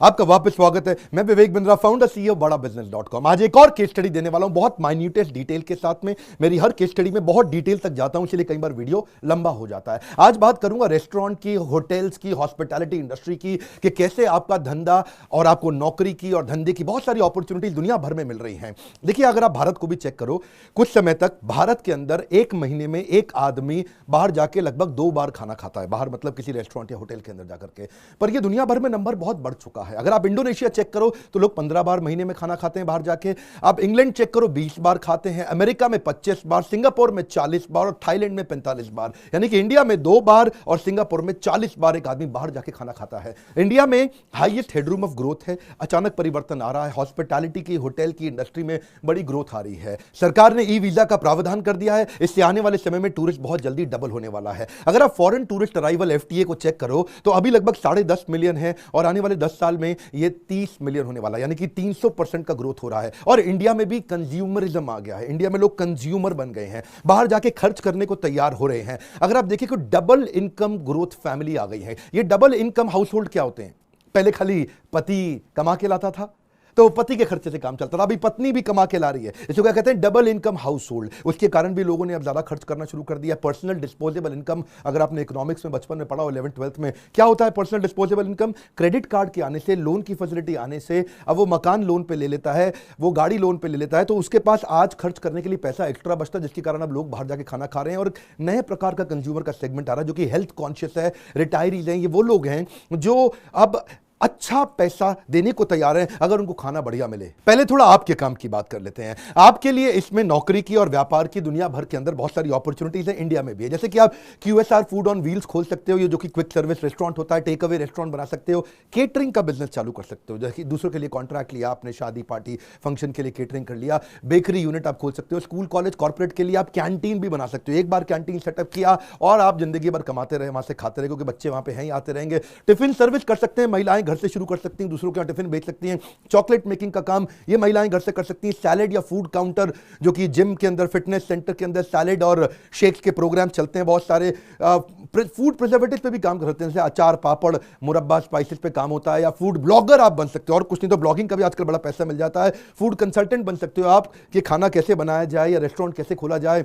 आपका वापस स्वागत है। मैं विवेक बिंद्रा, फाउंडर सीईओ बड़ा बिजनेस.com। आज एक और केस स्टडी देने वाला हूं, बहुत माइन्यूटेस्ट डिटेल के साथ में। मेरी हर केस स्टडी में बहुत डिटेल तक जाता हूं, इसलिए कई बार वीडियो लंबा हो जाता है। आज बात करूंगा रेस्टोरेंट की, होटल्स की, हॉस्पिटैलिटी इंडस्ट्री की, कि कैसे आपका धंधा और आपको नौकरी की और धंधे की बहुत सारी अपॉर्चुनिटीज दुनिया भर में मिल रही हैं। देखिए, अगर आप भारत को भी चेक करो, कुछ समय तक भारत के अंदर एक महीने में एक आदमी बाहर जाके लगभग 2 बार खाना खाता है। बाहर मतलब किसी रेस्टोरेंट या होटल के अंदर जाकर के। पर यह दुनिया भर में नंबर बहुत बढ़ चुका है। अगर आप इंडोनेशिया चेक करो तो लोग 15 बार महीने में खाना खाते हैं बाहर जाके। आप इंग्लैंड चेक करो, 20 बार खाते हैं। अमेरिका में 25 बार, सिंगापुर में 40 बार और थाईलैंड में 45 बार। यानी कि इंडिया में 2 बार और सिंगापुर में 40 बार एक आदमी बाहर जाके खाना खाता है। इंडिया में हाईएस्ट हेडरूम ऑफ ग्रोथ है। अचानक परिवर्तन आ रहा है। हॉस्पिटैलिटी की, होटल की इंडस्ट्री में बड़ी ग्रोथ आ रही है। सरकार ने ई वीजा का प्रावधान कर दिया है। इससे आने वाले समय में टूरिस्ट बहुत जल्दी डबल होने वाला है। अगर आप फॉरेन टूरिस्ट अराइवल एफटीए को चेक करो तो अभी लगभग 10.5 मिलियन है और आने वाले 10 साल में यह 30 मिलियन होने वाला है। यानी कि 300% का ग्रोथ हो रहा है। और इंडिया में भी कंज्यूमरिज्म आ गया है। इंडिया में लोग कंज्यूमर बन गए हैं, बाहर जाके खर्च करने को तैयार हो रहे हैं। अगर आप देखिए कि डबल इनकम ग्रोथ फैमिली आ गई है। ये डबल इनकम हाउस होल्ड क्या होते हैं? पहले खाली पति कमा के लाता था तो पति के खर्चे से काम चलता था, अभी पत्नी भी कमा के ला रही है। इसको क्या कहते हैं? Double income house hold. उसके कारण भी लोगों ने अब ज्यादा खर्च करना शुरू कर दिया। पर्सनल डिस्पोजेबल इनकम, अगर आपने इकोनॉमिक्स में बचपन में पढ़ा हो 11th-12th में, क्या होता है personal disposable income? Credit card के आने से, लोन की फैसिलिटी आने से, अब वो मकान लोन पे ले लेता है, वो गाड़ी लोन पे ले लेता है, तो उसके पास आज खर्च करने के लिए पैसा एक्स्ट्रा बचता है, जिसके कारण अब लोग बाहर जाके खाना खा रहे हैं। और नए प्रकार का कंज्यूमर का सेगमेंट आ रहा है जो कि हेल्थ कॉन्शियस है, रिटायरीज हैं। ये वो लोग हैं जो अब अच्छा पैसा देने को तैयार है अगर उनको खाना बढ़िया मिले। पहले थोड़ा आपके काम की बात कर लेते हैं। आपके लिए इसमें नौकरी की और व्यापार की दुनिया भर के अंदर बहुत सारी अपॉर्चुनिटीज है, इंडिया में भी है। जैसे कि आप QSR फूड ऑन व्हील्स खोल सकते हो, ये जो कि क्विक सर्विस रेस्टोरेंट होता है, टेक अवे रेस्टोरेंट बना सकते हो। केटरिंग का बिजनेस चालू कर सकते हो, जैसे कि दूसरों के लिए कॉन्ट्रैक्ट लिया आपने, शादी पार्टी फंक्शन के लिए केटरिंग कर लिया। बेकरी यूनिट आप खोल सकते हो। स्कूल कॉलेज कॉर्पोरेट के लिए आप कैंटीन भी बना सकते हो। एक बार कैंटीन सेटअप किया और आप जिंदगी भर कमाते रहे, वहां से खाते रहे, क्योंकि बच्चे वहां पे हैं, आते रहेंगे। टिफिन सर्विस कर सकते हैं, महिलाएं घर से शुरू कर सकती हैं, दूसरों के यहाँ टिफिन बेच सकती हैं। चॉकलेट मेकिंग का काम ये महिलाएं घर से कर सकती हैं। सैलेड या फूड काउंटर, जो कि जिम के अंदर, फिटनेस सेंटर के अंदर सैलेड और शेक्स के प्रोग्राम चलते हैं बहुत सारे। फूड प्रिजर्वेटिव पे भी काम करते हैं, जैसे अचार, पापड़, मुरब्बा, स्पाइसेस पे काम होता है। या फूड ब्लॉगर आप बन सकते हो, और कुछ नहीं तो ब्लॉगिंग का भी आजकल बड़ा पैसा मिल जाता है। फूड कंसल्टेंट बन सकते हो आप, कि खाना कैसे बनाया जाए या रेस्टोरेंट कैसे खोला जाए,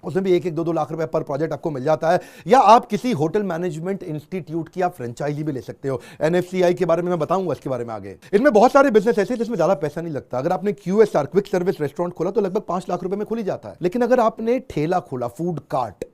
उसमें भी 1-1, 2-2 लाख रुपए पर प्रोजेक्ट आपको मिल जाता है। या आप किसी होटल मैनेजमेंट इंस्टीट्यूट की आप फ्रेंचाइजी भी ले सकते हो। NFCI के बारे में मैं बताऊंगा, इसके बारे में आगे। इनमें बहुत सारे बिजनेस ऐसे जिसमें ज्यादा पैसा नहीं लगता। अगर आपने QSR क्विक सर्विस रेस्टोरेंट खोला तो लगभग 5 लाख रुपए में खुल ही जाता है। लेकिन अगर आपने ठेला खोला, फूड कार्ट,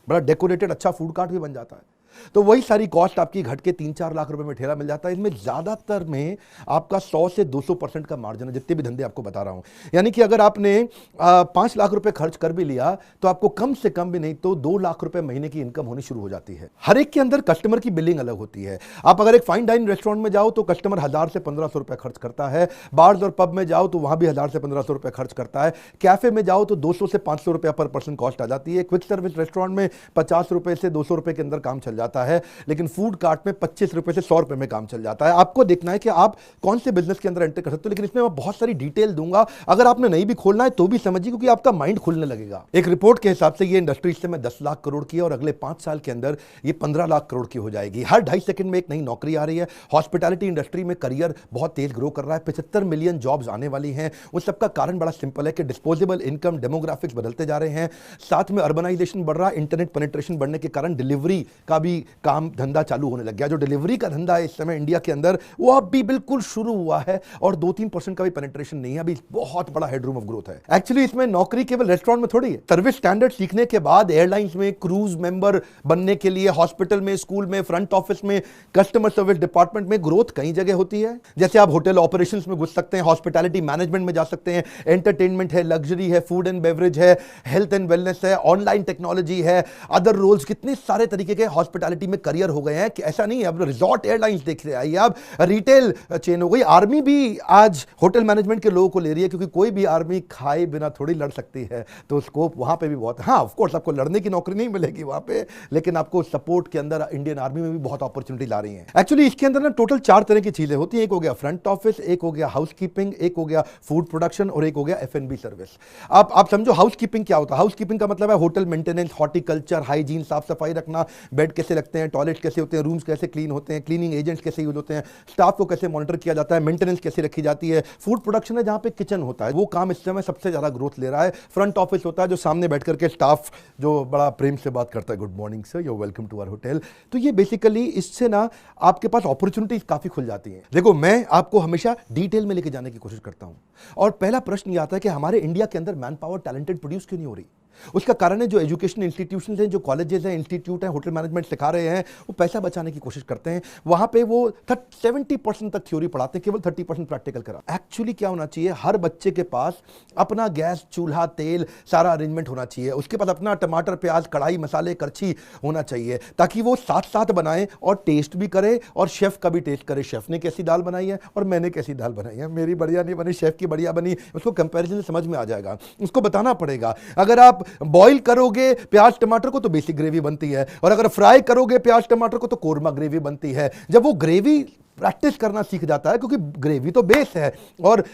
बड़ा डेकोरेटेड अच्छा फूड कार्ट भी बन जाता है, तो वही सारी कॉस्ट आपकी घट के 3-4 लाख रुपए में ठेला मिल जाता है। इसमें ज्यादातर में आपका 100 से 200% का मार्जिन है, जितने भी धंधे आपको बता रहा हूं। यानी कि अगर आपने 5 लाख रुपए खर्च कर भी लिया तो आपको कम से कम भी नहीं तो 2 लाख रुपए महीने की इनकम होनी शुरू हो जाती है। हर एक के अंदर कस्टमर की बिलिंग अलग होती है। आप अगर एक फाइन डाइन रेस्टोरेंट में जाओ तो कस्टमर 1000 से 1500 रुपए खर्च करता है। बार्स और पब में जाओ तो वहां भी 1000 से 1500 रुपए खर्च करता है। कैफे में जाओ तो 200 से 500 रुपए पर पर्सन कॉस्ट आ जाती है। क्विक सर्विस रेस्टोरेंट में 50 रुपए से 200 रुपए के अंदर काम चल जाता है। लेकिन फूड कार्ट में 25 रुपए से 100 रुपए में काम चल जाता है। आपको देखना है कि आप कौन से बिजनेस के अंदर एंटर कर सकते हो। लेकिन इसमें मैं बहुत सारी डिटेल दूंगा, अगर आपने नहीं भी खोलना है तो भी समझिए, क्योंकि आपका माइंड खुलने लगेगा। एक रिपोर्ट के हिसाब से ये इंडस्ट्री इस समय 10 लाख करोड़ की है और अगले 5 साल के अंदर ये 15 लाख करोड़ की हो जाएगी। हर 2.5 सेकंड में एक नई नौकरी आ रही है। हॉस्पिटैलिटी इंडस्ट्री में करियर बहुत तेज ग्रो कर रहा है। 75 मिलियन जॉब्स आने वाली हैं। उस सबका कारण बड़ा सिंपल है कि डिस्पोजेबल इनकम, डेमोग्राफिक्स बदलते जा रहे हैं, साथ में अर्बनाइजेशन बढ़ रहा है। इंटरनेट पेनिट्रेशन बढ़ने के कारण डिलीवरी का भी काम धंधा चालू होने लग गया। जो डिलीवरी का धंधा है इस समय इंडिया के अंदर, वो अब भी बिल्कुल शुरू हुआ है और 2-3% का भी पेनिट्रेशन नहीं है। अभी बहुत बड़ा हेडरूम ऑफ ग्रोथ है। एक्चुअली इसमें नौकरी केवल रेस्टोरेंट में थोड़ी है। सर्विस स्टैंडर्ड सीखने के बाद एयरलाइंस में क्रूज मेंबर बनने के लिए, हॉस्पिटल में, स्कूल में, फ्रंट ऑफिस में, कस्टमर सर्विस डिपार्टमेंट में ग्रोथ कई जगह होती है। जैसे आप होटल ऑपरेशंस में घुस सकते हैं, हॉस्पिटैलिटी मैनेजमेंट में जा सकते हैं, एंटरटेनमेंट है, लग्जरी है, फूड एंड बेवरेज है, हेल्थ एंड वेलनेस है, ऑनलाइन टेक्नोलॉजी है, अदर रोल्स, कितने सारे तरीके के हॉस्पिटैलिटी में करियर हो गए हैं कि ऐसा नहीं है। अब रिजॉर्ट एयरलाइंस देख रहे आइए आप, रिटेल चेन हो गई। आर्मी भी आज होटल मैनेजमेंट के लोगों को ले रही है, क्योंकि कोई भी आर्मी खाए बिना थोड़ी लड़ सकती है, तो स्कोप वहां पे भी बहुत है। हाँ, ऑफ कोर्स आपको लड़ने की नौकरी नहीं मिलेगी वहां पे, लेकिन आपको सपोर्ट के अंदर इंडियन आर्मी में भी बहुत अपॉर्चुनिटी ला रही है। एक्चुअली इसके अंदर ना टोटल 4 तरह की चीजें होती हैं। एक हो गया फ्रंट ऑफिस, एक हो गया हाउसकीपिंग, एक हो गया फूड प्रोडक्शन और एक हो गया F&B सर्विस। आप समझो हाउसकीपिंग क्या होता है। हाउसकीपिंग का मतलब है होटल मेंटेनेंस, हॉर्टिकल्चर, हाइजीन, साफ सफाई रखना, बेड के कैसे लगते हैं, टॉयलेट कैसे होते हैं, रूम्स कैसे क्लीन होते हैं, क्लीनिंग एजेंट्स कैसे यूज होते हैं, स्टाफ को कैसे मॉनिटर किया जाता है, मेंटेनेंस कैसे रखी जाती है, फूड प्रोडक्शन है जहां पे किचन होता है, वो काम इस समय सबसे ज्यादा ग्रोथ ले रहा है। फ्रंट ऑफिस होता है जो सामने बैठ करके स्टाफ जो बड़ा प्रेम से बात करता है, good morning sir, you welcome to our hotel. तो ये बेसिकली इससे ना आपके पास अपॉर्चुनिटीज काफी खुल जाती हैं। देखो, मैं आपको हमेशा डिटेल में लेके जाने की कोशिश करता हूं, और पहला प्रश्न ये आता है कि हमारे इंडिया के अंदर मैन पावर टैलेंटेड प्रोड्यूस क्यों नहीं हो रही। उसका कारण है जो एजुकेशन इंस्टीट्यूशंस हैं, जो कॉलेजेस हैं, इंस्टीट्यूट हैं, होटल मैनेजमेंट सिखा रहे हैं, वो पैसा बचाने की कोशिश करते हैं। वहां पे वो 70% तक थ्योरी पढ़ाते हैं, केवल 30% प्रैक्टिकल करा। एक्चुअली क्या होना चाहिए, हर बच्चे के पास अपना गैस, चूल्हा, तेल, सारा अरेंजमेंट होना चाहिए। उसके पास अपना टमाटर, प्याज, कढ़ाई, मसाले, करछी होना चाहिए, ताकि वो साथ साथ बनाए और टेस्ट भी करे, और शेफ का भी टेस्ट करे, शेफ ने कैसी दाल बनाई है और मैंने कैसी दाल बनाई है, मेरी बढ़िया नहीं बनी, शेफ की बढ़िया बनी, उसको कंपैरिजन समझ में आ जाएगा। उसको बताना पड़ेगा, अगर आप बॉईल करोगे प्याज टमाटर को तो बेसिक ग्रेवी बनती है, और अगर फ्राई करोगे प्याज टमाटर को तो कोरमा ग्रेवी बनती है। जब वो ग्रेवी प्रैक्टिस करना सीख जाता है, क्योंकि ग्रेवी तो बेस है, और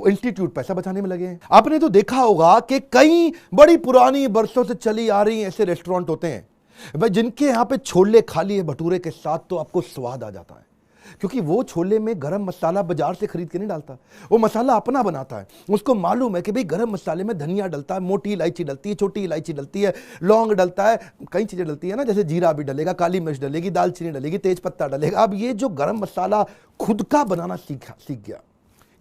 इंस्टीट्यूट पैसा बचाने में लगे हैं। आपने तो देखा होगा कि कई बड़ी पुरानी बरसों से चली आ रही ऐसे रेस्टोरेंट होते हैं भाई, जिनके यहां पे छोले खा लिए भटूरे के साथ तो आपको स्वाद आ जाता है, क्योंकि वो छोले में गरम मसाला बाजार से खरीद के नहीं डालता, वो मसाला अपना बनाता है। उसको मालूम है कि भाई गरम मसाले में धनिया डलता है, मोटी इलायची डलती है, छोटी इलायची डलती है, लौंग डलता है, कई चीजें डलती है ना, जैसे जीरा भी डलेगा, काली मिर्च डलेगी, दालचीनी डलेगी, तेज पत्ता डलेगा। अब ये जो गरम मसाला खुद का बनाना सीख गया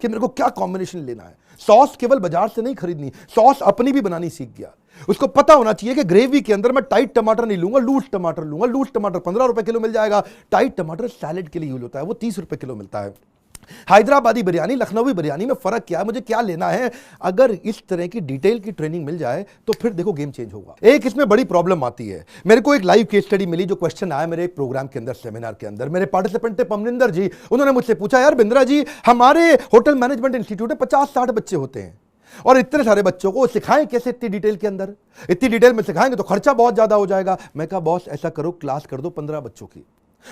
कि मेरे को क्या कॉम्बिनेशन लेना है। सॉस केवल बाजार से नहीं खरीदनी, सॉस अपनी भी बनानी सीख गया। उसको पता होना चाहिए कि ग्रेवी के अंदर मैं टाइट टमाटर नहीं लूंगा, लूज टमाटर लूंगा। लूज टमाटर 15 रुपए किलो मिल जाएगा, टाइट टमाटर सैलेड के लिए यूज होता है, वो 30 रुपए किलो मिलता है। हैदराबादी बिरयानी, लखनवी बिरयानी में फर्क क्या है, मुझे क्या लेना है, अगर इस तरह की डिटेल की ट्रेनिंग मिल जाए तो फिर देखो गेम चेंज होगा। एक इसमें बड़ी प्रॉब्लम आती है, मेरे को एक लाइव केस स्टडी मिली, जो क्वेश्चन आया मेरे एक प्रोग्राम के अंदर, सेमिनार के अंदर। मेरे पार्टिसिपेंट थे पमनिंदर जी, उन्होंने मुझसे पूछा, यार बिंद्रा जी, हमारे होटल मैनेजमेंट इंस्टीट्यूट में 50-60 बच्चे होते हैं, और इतने सारे बच्चों को सिखाएं कैसे इतनी डिटेल के अंदर, इतनी डिटेल में सिखाएंगे तो खर्चा बहुत ज्यादा हो जाएगा। मैं कहा बॉस ऐसा करो, क्लास कर दो 15 बच्चों की।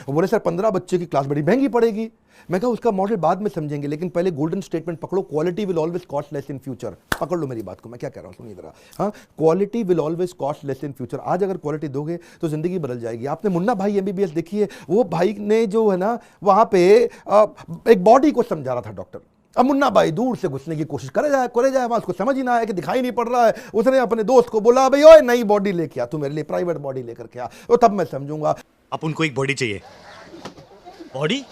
वो बोले सर 15 बच्चे की क्लास बड़ी महंगी पड़ेगी। मैं कहा उसका मॉडल बाद में समझेंगे, लेकिन पहले गोल्डन स्टेटमेंट पकड़ो, quality will always cost less in future. पकड़ लो मेरी बात को, मैं क्या कह रहा हूं, सुनिए जरा। हाँ, quality will always cost less in future. आज अगर क्वालिटी दोगे तो जिंदगी बदल जाएगी। आपने मुन्ना भाई एमबीबीएस देखी है, वो भाई ने जो है ना वहां पे एक बॉडी को समझा रहा था डॉक्टर। अब मुन्ना भाई दूर से घुसने की कोशिश करे जाए वहां, उसको समझ ही ना आया कि दिखाई नहीं पड़ रहा है। उसने अपने दोस्त को बोला, भाई ओए नई बॉडी लेके आ, तू मेरे लिए प्राइवेट बॉडी लेकर के आ, तो तब मैं समझूंगा। अपन को एक बॉडी चाहिए। बॉडी?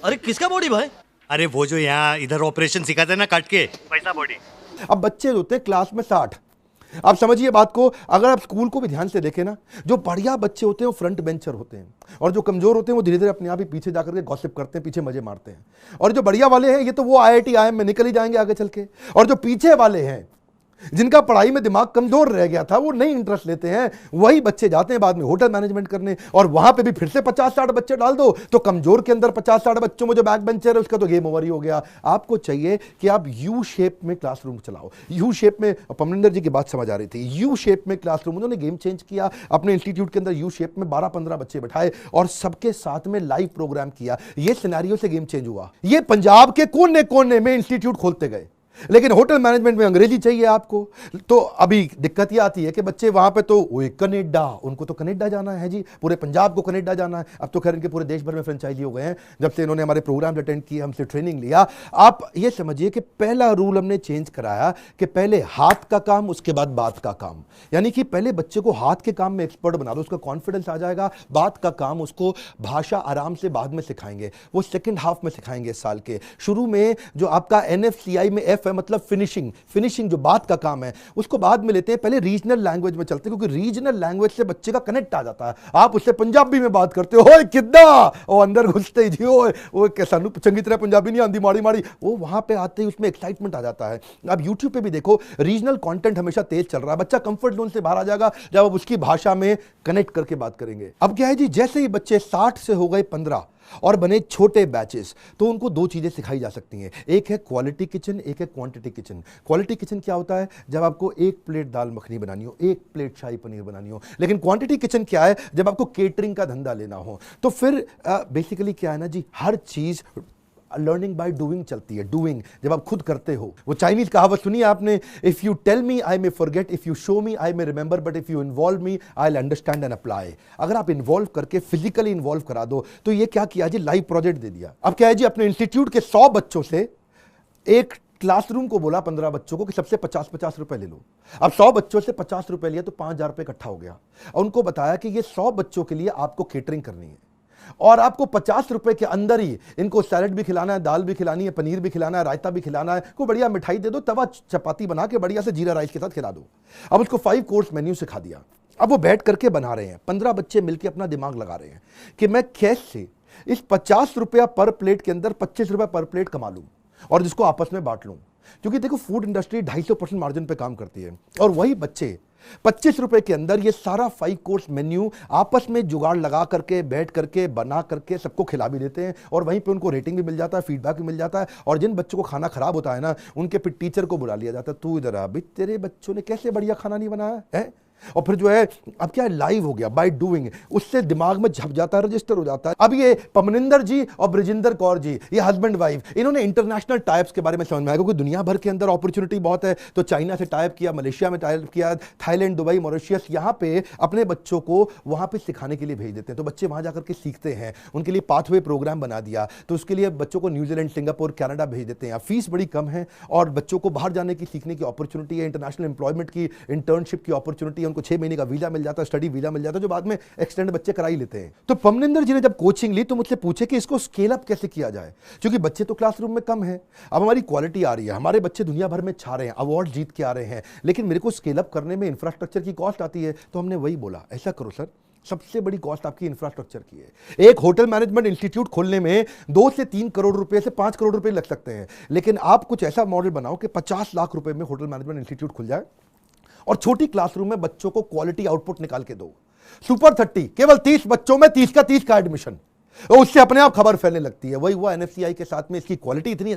अरे किसका बॉडी भाई? अरे वो जो यहाँ इधर ऑपरेशन सिखाते हैं ना काट के, वैसा बॉडी। अब बच्चे होते हैं क्लास में 60। आप समझिए बात को, अगर आप स्कूल को भी ध्यान से देखें ना, जो बढ़िया बच्चे होते हैं वो फ्रंट बेंचर होते हैं, और जो कमजोर होते हैं वो धीरे धीरे अपने आप ही पीछे जाकर के गॉसिप करते हैं, पीछे मजे मारते हैं। और जो बढ़िया वाले हैं ये तो वो IIT IIM में निकल ही जाएंगे आगे चल के। और जो पीछे वाले हैं, जिनका पढ़ाई में दिमाग कमजोर रह गया था, वो नहीं इंटरेस्ट लेते हैं, वही बच्चे जाते हैं बाद में होटल मैनेजमेंट करने, और वहां पे भी फिर से 50-60 बच्चे डाल दो तो कमजोर के अंदर 50-60 बच्चों में जो बैक बेंचर है उसका तो गेम ओवर ही हो गया। आपको चाहिए कि आप यू शेप में क्लासरूम चलाओ, यू शेप में। पमनिंदर जी की बात समझ आ रही थी, यू शेप में क्लासरूम। उन्होंने गेम चेंज किया, अपने इंस्टीट्यूट के अंदर यू शेप में 12-15 बच्चे बैठाए और सबके साथ में लाइव प्रोग्राम किया। ये सिनेरियो से गेम चेंज हुआ। ये पंजाब के कोने कोने में इंस्टीट्यूट खोलते गए, लेकिन होटल मैनेजमेंट में अंग्रेजी चाहिए आपको। तो अभी दिक्कत यह आती है कि बच्चे वहां पे तो वो कनाडा, उनको तो कनाडा जाना है जी, पूरे पंजाब को कनाडा जाना है। अब तो खैर इनके पूरे देश भर में फ्रेंचाइजी हो गए हैं जब से इन्होंने हमारे प्रोग्राम अटेंड किए, हमसे ट्रेनिंग लिया। आप ये समझिए कि पहला रूल हमने चेंज कराया कि पहले हाथ का काम, उसके बाद बात का काम। यानी कि पहले बच्चे को हाथ के काम में एक्सपर्ट बना दो, उसका कॉन्फिडेंस आ जाएगा। बात का काम उसको भाषा आराम से बाद में सिखाएंगे, वो सेकेंड हाफ में सिखाएंगे साल के। शुरू में जो आपका NFCI में F मतलब फिनिशिंग जो बात का काम है उसको बाद में लेते हैं, पहले रीजनल लैंग्वेज में चलते हैं, क्योंकि रीजनल लैंग्वेज से बच्चे का कनेक्ट आ जाता है। आप उससे पंजाबी में बात करते हो, ओए किद्दा, और अंदर घुसते ही जी ओए कैसा चंगी तरह पंजाबी नहीं आती, माड़ी माड़ी, वो वहां पे आते ही उसमें एक्साइटमेंट आ जाता है। आप यूट्यूब पे भी देखो, रीजनल कंटेंट हमेशा तेज चल रहा है, बच्चा कंफर्ट जोन से बाहर आ जाएगा जब आप उसकी भाषा में कनेक्ट करके बात करेंगे। अब क्या है जी, जैसे ही बच्चे 60 से हो गए 15 और बने छोटे बैचेस, तो उनको दो चीजें सिखाई जा सकती हैं, एक है क्वालिटी किचन, एक है क्वांटिटी किचन। क्वालिटी किचन क्या होता है, जब आपको 1 प्लेट दाल मखनी बनानी हो, 1 प्लेट शाही पनीर बनानी हो। लेकिन क्वांटिटी किचन क्या है, जब आपको केटरिंग का धंधा लेना हो। तो फिर बेसिकली क्या है ना जी, हर चीज लर्निंग बाय डूइंग चलती है। डूइंग जब आप खुद करते हो। वो चाइनीज कहावत सुनी आपने, if you tell me I may forget, if you show me I may remember, but if you involve me I will understand and apply. अगर आप इन्वॉल्व करके फिजिकली इन्वॉल्व करा दो तो ये क्या किया जी, लाइव प्रोजेक्ट दे दिया। अब क्या है जी, अपने इंस्टीट्यूट के 100 बच्चों से एक क्लासरूम को बोला 15 बच्चों को कि सबसे 50-50 रुपए ले लो। अब 100 बच्चों से 50 रुपए लिया तो 5,000 रुपए इकट्ठा हो गया। और उनको बताया कि ये 100 बच्चों के लिए आपको केटरिंग करनी है और आपको 50 रुपए के अंदर ही इनको सैलेड भी खिलाना है, दाल भी खिलानी है, पनीर भी खिलाना है, रायता भी खिलाना है, कोई बढ़िया मिठाई दे दो, तवा चपाती बना के बढ़िया से जीरा राइस के साथ खिला दो। अब उसको 5 कोर्स मेन्यू सिखा दिया। अब वो बैठ करके बना रहे हैं, 15 बच्चे मिलकर अपना दिमाग लगा रहे हैं कि मैं कैसे इस 50 रुपया पर प्लेट के अंदर 25 रुपया पर प्लेट कमा लूं और जिसको आपस में बांट लूं। क्योंकि देखो फूड इंडस्ट्री 250% मार्जिन पे काम करती है और वही बच्चे 25 रुपए के अंदर ये सारा 5 कोर्स मेन्यू आपस में जुगाड़ लगा करके बैठ करके बना करके सबको खिला भी देते हैं और वहीं पे उनको रेटिंग भी मिल जाता है, फीडबैक भी मिल जाता है। और जिन बच्चों को खाना खराब होता है ना, उनके फिर टीचर को बुला लिया जाता है, तू इधर आ भाई, तेरे बच्चों ने कैसे बढ़िया खाना नहीं बनाया है। और फिर जो है अब क्या है, लाइव हो गया बाय डूइंग, उससे दिमाग में झप जाता है, रजिस्टर हो जाता है। अब ये पमनिंदर जी और ब्रिजिंदर कौर जी, ये हस्बैंड वाइफ, इन्होंने इंटरनेशनल टाइप्स के बारे में समझ में आया क्योंकि दुनिया भर के अंदर अपॉर्चुनिटी बहुत है। तो चाइना से टाइप किया, मलेशिया में टाइप किया, थाईलैंड, दुबई, मॉरिशस, यहाँ पे अपने बच्चों को वहाँ पे सिखाने के लिए भेज देते हैं। तो बच्चे वहाँ जाकर के सीखते हैं, उनके लिए पाथवे प्रोग्राम बना दिया। तो उसके लिए बच्चों को न्यूजीलैंड, सिंगापुर, कनाडा भेज देते हैं। फीस बड़ी कम है और बच्चों को बाहर जाने की, सीखने की अपॉर्चुनिटी है, इंटरनेशनल एम्प्लॉयमेंट की, इंटर्नशिप की अपॉर्चुनिटी है। उनको 6 महीने का वीजा मिल जाता है, स्टडी वीजा मिल जाता है, जो बाद में एक्सटेंड बच्चे करा ही लेते हैं। तो पमनिंदर जी ने जब कोचिंग ली तो मुझसे पूछे कि इसको स्केल अप कैसे किया जाए, क्योंकि बच्चे तो क्लासरूम में कम हैं। अब हमारी क्वालिटी आ रही है, हमारे बच्चे दुनिया भर में छा रहे हैं, अवार्ड जीत के आ रहे हैं, लेकिन मेरे को स्केल अप करने में इंफ्रास्ट्रक्चर की कॉस्ट आती है। तो हमने वही बोला, ऐसा करो सर, सबसे बड़ी कॉस्ट आपकी इंफ्रास्ट्रक्चर की है। एक होटल मैनेजमेंट इंस्टीट्यूट खोलने में 2 से 3 करोड़ रुपए से 5 करोड़ रुपए लग सकते हैं, लेकिन आप कुछ ऐसा मॉडल बनाओ कि 50 लाख रुपए में होटल मैनेजमेंट इंस्टीट्यूट खुल जाए और छोटी क्लासरूम में बच्चों को क्वालिटी आउटपुट निकाल के दो। सुपर 30 केवल 30 बच्चों में 30 का 30 का एडमिशन, और उससे अपने आप खबर फैलने लगती है। वही हुआ एनएफसीआई के साथ में, इसकी क्वालिटी इतनी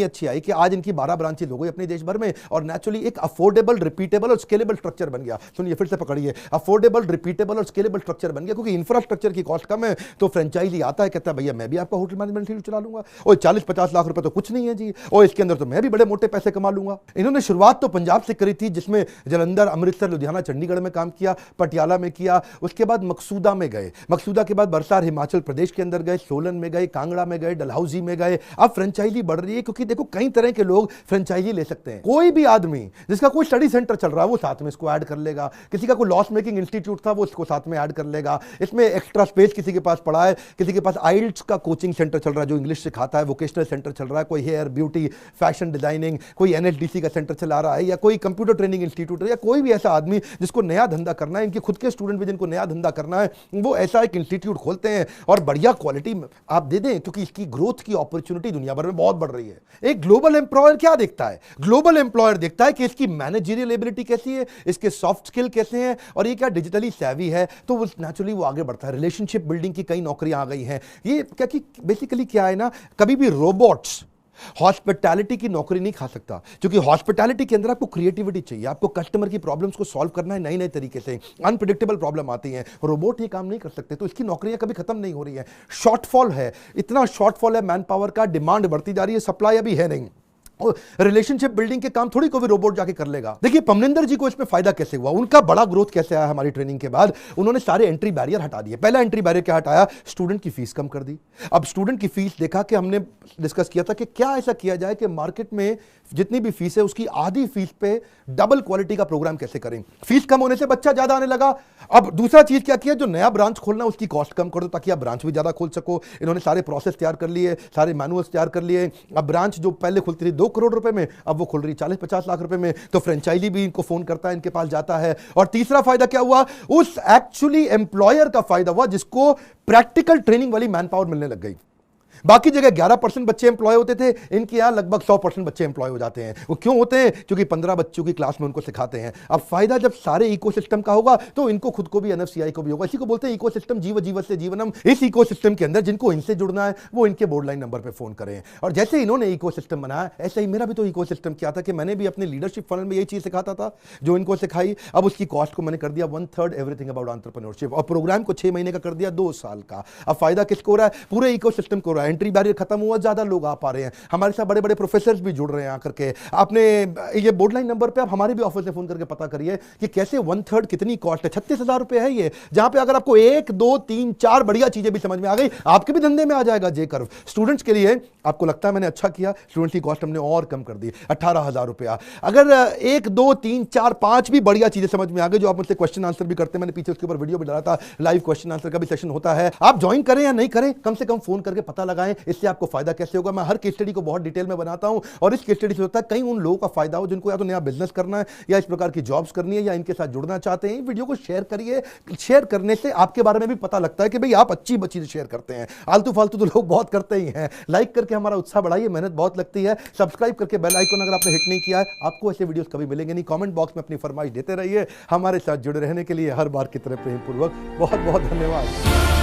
अच्छी आई कि आज इनकी 12 ब्रांचेज हो गई अपने देश भर में और नेचुरली एक अफोर्डेबल, रिपीटेबल और स्केलेबल स्ट्रक्चर बन गया। सुनिए फिर से पकड़िए, अफोर्डेबल, रिपीटेबल और स्केलेबल स्ट्रक्चर बन गया, क्योंकि इंफ्रास्ट्रक्चर की कॉस्ट कम है। तो फ्रेंचाइजी आता है, कहता है भैया मैं भी आपका होटल मैनेजमेंट इंस्टीट्यूट चला लूंगा, और 40-50 लाख रुपए तो कुछ नहीं है जी, और इसके अंदर तो मैं भी बड़े मोटे पैसे कमा लूंगा। इन्होंने शुरुआत तो पंजाब से करी थी, जिसमें जलंधर, अमृतसर, लुधियाना, चंडीगढ़ में काम किया, पटियाला में किया, उसके बाद मकसूदा में गए, मकसूदा के बाद बरसार हिमाचल प्रदेश के अंदर गए, सोलन में गए, कांगड़ा में गए, डलहौजी में गए। अब फ्रेंचाइजी बढ़ रही है, क्योंकि देखो कई तरह के लोग फ्रेंचाइजी ले सकते हैं। कोई भी आदमी जिसका कोई स्टडी सेंटर चल रहा है वो साथ में इसको ऐड कर लेगा, किसी का कोई लॉस मेकिंग इंस्टीट्यूट था वो इसको साथ में ऐड कर लेगा। इसमें एक्स्ट्रा स्पेस किसी के पास पड़ा है, किसी के पास आइल्स का कोचिंग सेंटर चल रहा है जो इंग्लिश सिखाता है, वोकेशनल सेंटर चल रहा है, कोई हेयर, ब्यूटी, फैशन डिजाइनिंग, कोई एनएचडीसी का सेंटर चला रहा है, या कोई कंप्यूटर ट्रेनिंग इंस्टीट्यूट है, या कोई भी ऐसा आदमी जिसको नया धंधा करना है, इनके खुद के स्टूडेंट भी जिनको नया धंधा करना है, वो ऐसा एक इंस्टीट्यूट खोलते हैं और बढ़िया क्वालिटी आप दे दें, क्योंकि इसकी ग्रोथ की अपॉर्चुनिटी दुनिया भर में बहुत बढ़ रही है। एक ग्लोबल एम्प्लॉयर क्या देखता है? ग्लोबल एम्प्लॉयर देखता है कि इसकी मैनेजरियल एबिलिटी कैसी है, इसके सॉफ्ट स्किल कैसे हैं, और ये क्या डिजिटली सैवी है, तो वो नेचुरली वो आगे बढ़ता है। रिलेशनशिप बिल्डिंग की कई नौकरियां आ गई हैं। ये क्या कि बेसिकली क्या है ना, कभी भी रोबोट्स हॉस्पिटैलिटी की नौकरी नहीं खा सकता, क्योंकि हॉस्पिटैलिटी के अंदर आपको क्रिएटिविटी चाहिए, आपको कस्टमर की प्रॉब्लम्स को सॉल्व करना है नए नए तरीके से। अनप्रिडिक्टेबल प्रॉब्लम आती हैं, रोबोट ये काम नहीं कर सकते, तो इसकी नौकरियां कभी खत्म नहीं हो रही है। शॉर्टफॉल है, इतना शॉर्टफॉल है मैन पावर का, डिमांड बढ़ती जा रही है, सप्लाई अभी है नहीं। रिलेशनशिप बिल्डिंग के काम थोड़ी कोई रोबोट जाके कर लेगा। देखिए पमनिंदर जी को इसमें फायदा कैसे हुआ, उनका बड़ा ग्रोथ कैसे आया हमारी ट्रेनिंग के बाद। उन्होंने सारे एंट्री बैरियर हटा दिए। पहला एंट्री बैरियर क्या हटाया? स्टूडेंट की फीस कम कर दी। अब स्टूडेंट की फीस देखा कि हमने डिस्कस किया था कि क्या ऐसा किया जाए कि मार्केट में जितनी भी फीस है उसकी आधी फीस पे डबल क्वालिटी का प्रोग्राम कैसे करें। फीस कम होने से बच्चा ज्यादा आने लगा। अब दूसरा चीज क्या किया, जो नया ब्रांच खोलना उसकी कॉस्ट कम कर दो ताकि आप ब्रांच भी ज्यादा खोल सको। इन्होंने सारे प्रोसेस तैयार कर लिए, सारे मैनुअल्स तैयार कर लिए। अब ब्रांच जो पहले खुलती थी 2 करोड़ रुपए में, अब वो खुल रही 40-50 लाख रुपए में। तो फ्रेंचाइजी भी इनको फोन करता है, इनके पास जाता है। और तीसरा फायदा क्या हुआ, उस एक्चुअली एम्प्लॉयर का फायदा हुआ जिसको प्रैक्टिकल ट्रेनिंग वाली मैन पावर मिलने लग गई। बाकी जगह 11% बच्चे एम्प्लॉय होते थे, इनके यहां लगभग 100% बच्चे एम्प्लॉय हो जाते हैं। वो क्यों होते हैं? क्योंकि 15 बच्चों की क्लास में उनको सिखाते हैं। अब फायदा जब सारे इकोसिस्टम का होगा तो इनको खुद को भी, एनएफसीआई को भी होगा। इसी को बोलते हैं इकोसिस्टम, जीव जीवस्य जीवनम। इस इकोसिस्टम के अंदर जिनको इनसे जुड़ना है वो इनके बोर्ड लाइन नंबर पर फोन करें। और जैसे इन्होंने इकोसिस्टम बनाया, ऐसे ही मेरा भी तो इकोसिस्टम क्या था कि मैंने भी अपने लीडरशिप फनल में यही चीज सिखाता था जो इनको सिखाई। अब उसकी कॉस्ट को मैंने कर दिया 1/3 एवरीथिंग अबाउट एंटरप्रेन्योरशिप, और प्रोग्राम को 6 महीने का कर दिया 2 साल का। अब फायदा किसको हो रहा है? पूरे इकोसिस्टम को हो रहा है। रहा है, एंट्री बैरियर खत्म हुआ, ज्यादा लोग आ पा रहे हैं, हमारे साथ बड़े बड़े प्रोफेसर भी जुड़ रहे हैं आकर के। आपने ये बोर्ड लाइन नंबर पे आप हमारे भी ऑफिस में फोन करके पता करिए कि कैसे 1/3 कितनी कॉस्ट है। 36,000 रुपए है ये, जहां पे अगर आपको 1 2 3 4 बढ़िया चीजें भी समझ में आ गई, आपके भी धंधे में आ जाएगा जे कर्व। स्टूडेंट्स के लिए आपको लगता है मैंने अच्छा किया, स्टूडेंट्स की कॉस्ट हमने और कम कर दी, 18,000 रुपया। अगर 1 2 3 4 5 भी बढ़िया चीजें समझ में आ गई, जो आप मुझसे क्वेश्चन आंसर भी करते हैं, मैंने पीछे उसके ऊपर वीडियो भी डाला था, लाइव क्वेश्चन आंसर का भी सेशन होता है, आप ज्वाइन करें या नहीं करें, कम से कम फोन करके पता लगाएं, इससे आपको फायदा कैसे होगा। मैं हर केस स्टडी को बहुत डिटेल में बनाता हूं, और इस केस स्टडी से होता है कहीं उन लोगों का फायदा हो जिनको या तो नया बिजनेस करना है, या इस प्रकार की जॉब्स करनी है, या इनके साथ जुड़ना चाहते हैं। वीडियो को शेयर करिए, शेयर करने से आपके बारे में भी पता लगता है कि भाई आप अच्छी चीजें शेयर करते हैं। आलतू फालतू तो लोग बहुत करते ही हैं। लाइक करके हमारा उत्साह बढ़ाइए, मेहनत बहुत लगती है। सब्सक्राइब करके बेल आइकन अगर आपने हिट नहीं किया है, आपको ऐसे वीडियोस कभी मिलेंगे नहीं। कमेंट बॉक्स में अपनी फरमाइश देते रहिए। हमारे साथ जुड़े रहने के लिए हर बार की तरह प्रेम पूर्वक बहुत बहुत धन्यवाद।